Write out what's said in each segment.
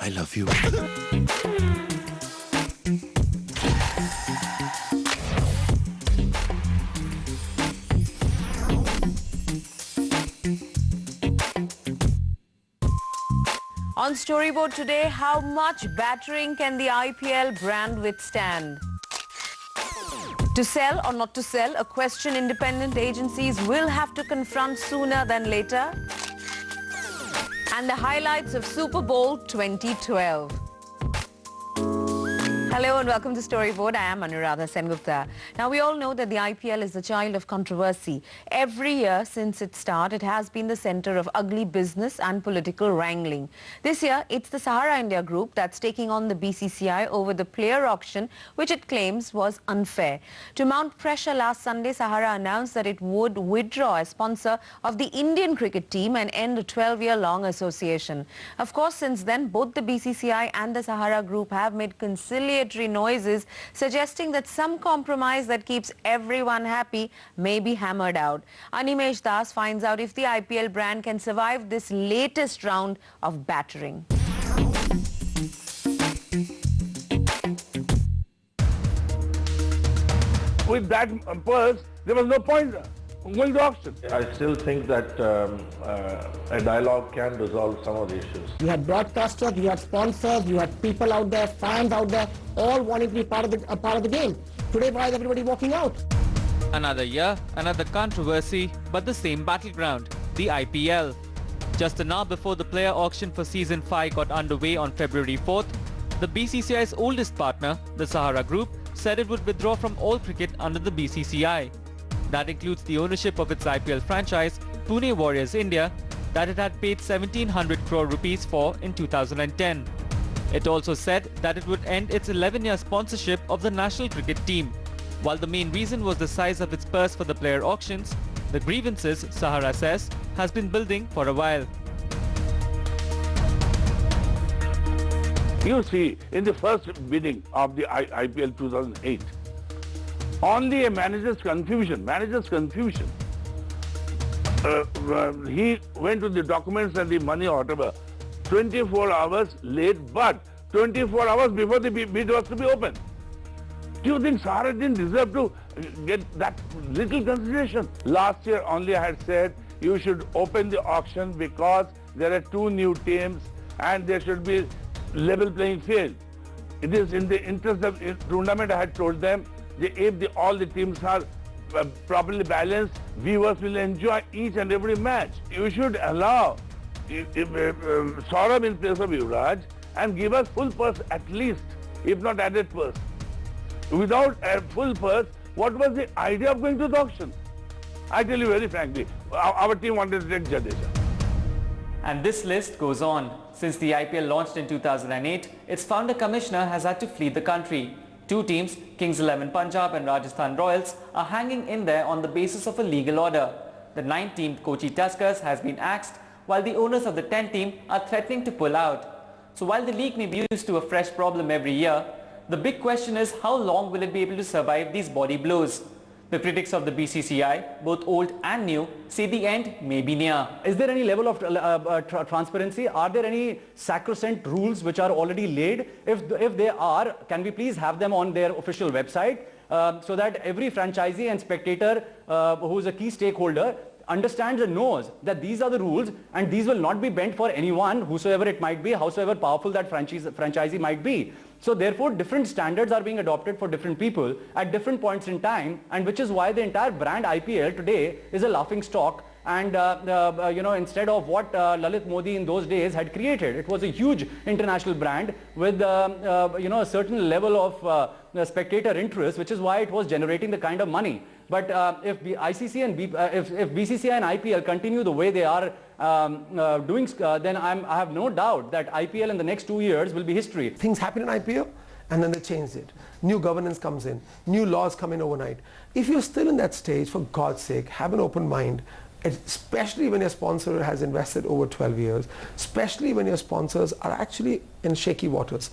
I love you. On Storyboard today, how much battering can the IPL brand withstand? To sell or not to sell, a question independent agencies will have to confront sooner than later. And the highlights of Super Bowl 2012. Hello and welcome to Storyboard. I am Anuradha Sengupta. Now we all know that the IPL is the child of controversy. Every year since its start, it has been the center of ugly business and political wrangling. This year, it's the Sahara India Group that's taking on the BCCI over the player auction, which it claims was unfair. To mount pressure last Sunday, Sahara announced that it would withdraw as sponsor of the Indian cricket team and end a 12-year-long association. Of course, since then, both the BCCI and the Sahara Group have made conciliatory noises suggesting that some compromise that keeps everyone happy may be hammered out. Animesh Das finds out if the IPL brand can survive this latest round of battering. With that purse, there was no point going to auction. I still think that a dialogue can resolve some of the issues. You had broadcasters, you had sponsors, you had people out there, fans out there, all wanting to be part of the game. Today, why is everybody walking out? Another year, another controversy, but the same battleground, the IPL. Just an hour before the player auction for Season 5 got underway on February 4th, the BCCI's oldest partner, the Sahara Group, said it would withdraw from all cricket under the BCCI. That includes the ownership of its IPL franchise, Pune Warriors India, that it had paid 1,700 crore rupees for in 2010. It also said that it would end its 11-year sponsorship of the national cricket team. While the main reason was the size of its purse for the player auctions, the grievances, Sahara says, has been building for a while. You see, in the first bidding of the IPL 2008, only a manager's confusion. He went to the documents and the money or whatever 24 hours late, but 24 hours before the bid was to be opened. Do you think Sahara didn't deserve to get that little consideration? Last year only I had said you should open the auction because there are two new teams and there should be level playing field. It is in the interest of the tournament. I had told them if all the teams are properly balanced, viewers will enjoy each and every match. You should allow Saurabh in place of Yuvraj and give us full purse at least, if not added purse. Without a full purse, what was the idea of going to the auction? I tell you very frankly, our team wanted to take Jadeja. And this list goes on. Since the IPL launched in 2008, its founder commissioner has had to flee the country. Two teams, Kings 11 Punjab and Rajasthan Royals, are hanging in there on the basis of a legal order. The 9th team, Kochi Tuskers, has been axed, while the owners of the 10th team are threatening to pull out. So while the league may be used to a fresh problem every year, the big question is how long will it be able to survive these body blows? The critics of the BCCI, both old and new, say the end may be near. Is there any level of transparency? Are there any sacrosanct rules which are already laid? If they are, can we please have them on their official website so that every franchisee and spectator who is a key stakeholder understands and knows that these are the rules and these will not be bent for anyone, whosoever it might be, howsoever powerful that franchisee might be. So therefore, different standards are being adopted for different people at different points in time, and which is why the entire brand IPL today is a laughing stock. And instead of what Lalit Modi in those days had created, it was a huge international brand with a certain level of spectator interest, which is why it was generating the kind of money. But if ICC and if BCCI and IPL continue the way they are doing, then I have no doubt that IPL in the next 2 years will be history. Things happen in IPL and then they change it. New governance comes in, new laws come in overnight. If you're still in that stage, for God's sake, have an open mind, especially when your sponsor has invested over 12 years, especially when your sponsors are actually in shaky waters.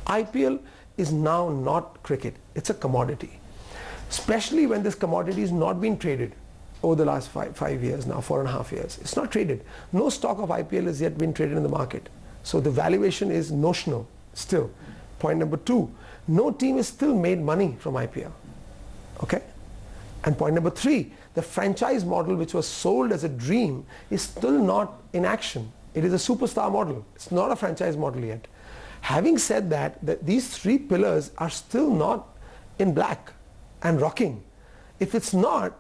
IPL is now not cricket, it's a commodity. Especially when this commodity is not being traded over the last five years now, 4.5 years. It's not traded. No stock of IPL has yet been traded in the market. So the valuation is notional still. Point number 2, no team has still made money from IPL. Okay? And point number 3, the franchise model which was sold as a dream is still not in action. It is a superstar model. It's not a franchise model yet. Having said that, these 3 pillars are still not in black and rocking. If it's not,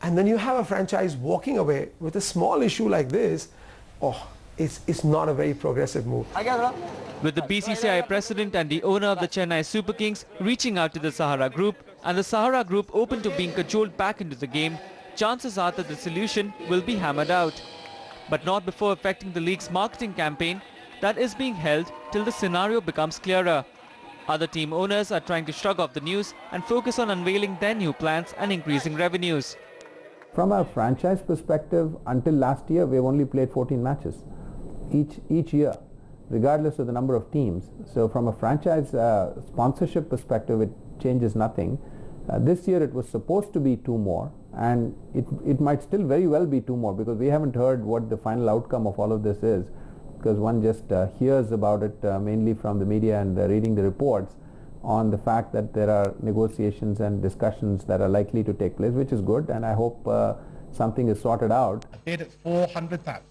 and then you have a franchise walking away with a small issue like this, it's not a very progressive move. With the BCCI president and the owner of the Chennai Super Kings reaching out to the Sahara Group and the Sahara Group open to being cajoled back into the game, chances are that the solution will be hammered out. But not before affecting the league's marketing campaign that is being held till the scenario becomes clearer. Other team owners are trying to shrug off the news and focus on unveiling their new plans and increasing revenues. From a franchise perspective, until last year, we've only played 14 matches each year, regardless of the number of teams. So from a franchise sponsorship perspective, it changes nothing. This year it was supposed to be 2 more, and it might still very well be 2 more, because we haven't heard what the final outcome of all of this is, because one just hears about it mainly from the media and reading the reports on the fact that there are negotiations and discussions that are likely to take place, which is good, and I hope something is sorted out.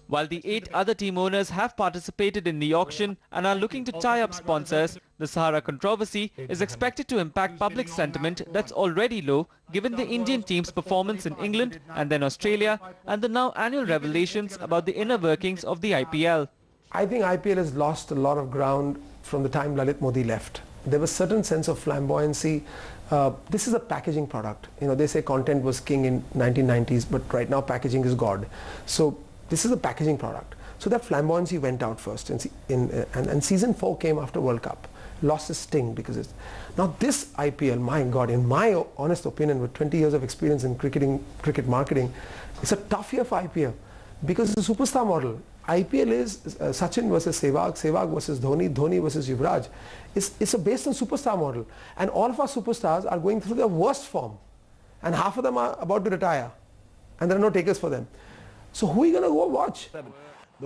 While the 8 other team owners have participated in the auction and are looking to tie up sponsors, the Sahara controversy is expected to impact public sentiment that's already low given the Indian team's performance in England and then Australia and the now annual revelations about the inner workings of the IPL. I think IPL has lost a lot of ground from the time Lalit Modi left. There was a certain sense of flamboyancy. This is a packaging product. You know, they say content was king in 1990s, but right now packaging is God. So this is a packaging product. So that flamboyancy went out first, and season 4 came after World Cup. Lost its sting because it's... Now this IPL, my God, in my honest opinion, with 20 years of experience in cricket marketing, it's a tough year for IPL because it's a superstar model. IPL is Sachin versus Sehwag, Sehwag versus Dhoni, Dhoni versus Yuvraj. It's based on superstar model, and all of our superstars are going through their worst form, and half of them are about to retire, and there are no takers for them. So who are you going to go watch?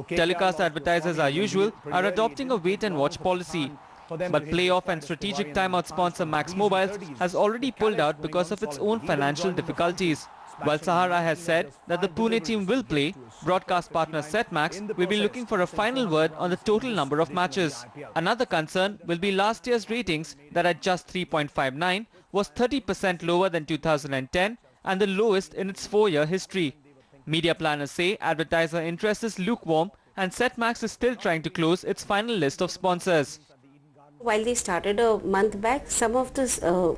Telecast advertisers, as usual, are adopting a wait-and-watch policy. But playoff and strategic timeout sponsor Max Mobiles has already pulled out because of its own financial difficulties. While Sahara has said that the Pune team will play, broadcast partner Setmax will be looking for a final word on the total number of matches. Another concern will be last year's ratings that at just 3.59 was 30% lower than 2010 and the lowest in its 4-year history. Media planners say advertiser interest is lukewarm and Setmax is still trying to close its final list of sponsors. While they started a month back, some of the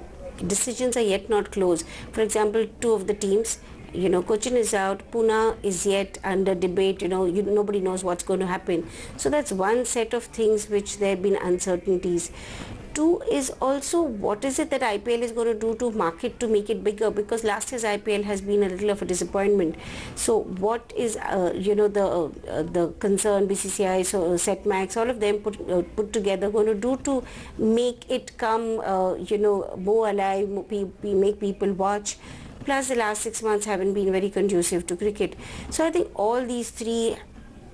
decisions are yet not closed. For example, 2 of the teams, Cochin is out, Pune is yet under debate, nobody knows what's going to happen. So that's one set of things which there have been uncertainties. 2 is also what is it that IPL is going to do to market to make it bigger, because last year's IPL has been a little of a disappointment. So what is the concern BCCI, so Setmax, all of them put together going to do to make it come more alive, make people watch. Plus the last 6 months haven't been very conducive to cricket. So I think all these 3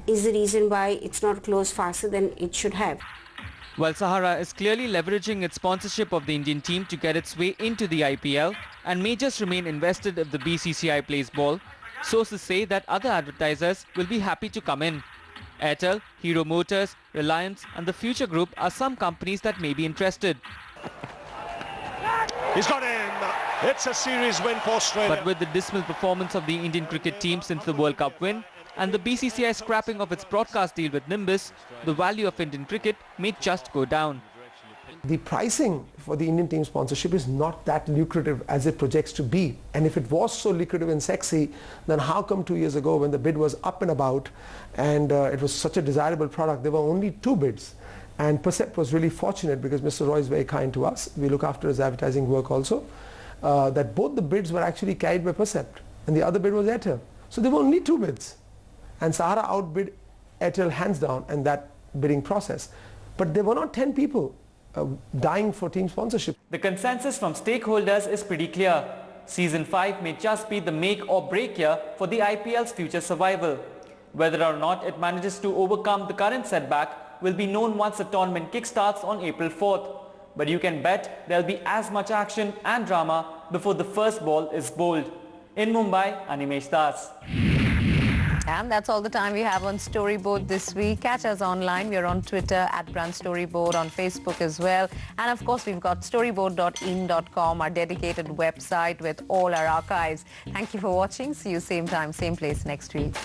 is the reason why it's not closed faster than it should have. While Sahara is clearly leveraging its sponsorship of the Indian team to get its way into the IPL and may just remain invested if the BCCI plays ball, sources say that other advertisers will be happy to come in. Airtel, Hero Motors, Reliance and the Future Group are some companies that may be interested. He's got in. It's a series win for Australia. But with the dismal performance of the Indian cricket team since the World Cup win, and the BCCI scrapping of its broadcast deal with Nimbus, the value of Indian cricket may just go down. The pricing for the Indian team sponsorship is not that lucrative as it projects to be. And if it was so lucrative and sexy, then how come 2 years ago when the bid was up and about and it was such a desirable product, there were only 2 bids. And Percept was really fortunate because Mr. Roy is very kind to us. We look after his advertising work also. That both the bids were actually carried by Percept and the other bid was Airtel. So there were only 2 bids. And Sahara outbid Airtel hands down in that bidding process. But there were not 10 people dying for team sponsorship. The consensus from stakeholders is pretty clear. Season 5 may just be the make or break year for the IPL's future survival. Whether or not it manages to overcome the current setback will be known once the tournament kickstarts on April 4th. But you can bet there'll be as much action and drama before the first ball is bowled. In Mumbai, Animesh Das. And that's all the time we have on Storyboard this week. Catch us online. We're on Twitter @BrunchStoryboard, on Facebook as well. And of course, we've got storyboard.in.com, our dedicated website with all our archives. Thank you for watching. See you same time, same place next week.